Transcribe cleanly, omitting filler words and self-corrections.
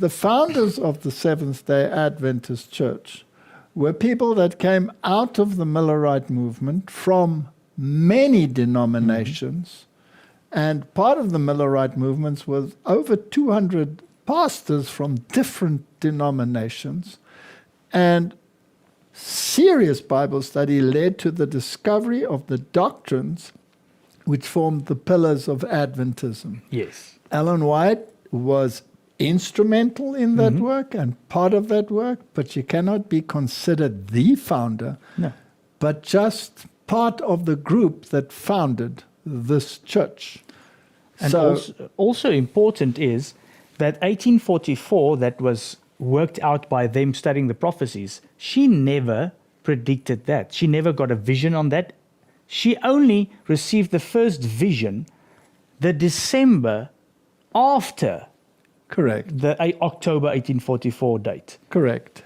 the founders of the Seventh-day Adventist Church were people that came out of the Millerite movement from many denominations, and part of the Millerite movements was over 200 pastors from different denominations, and serious Bible study led to the discovery of the doctrines which formed the pillars of Adventism. Yes. Ellen White was instrumental in that work and part of that work, but she cannot be considered the founder, No. but just part of the group that founded this church. And So, also important is that 1844, that was worked out by them studying the prophecies, she never predicted that. She never got a vision on that. She only received the first vision the December after correct, the October 1844 date. correct.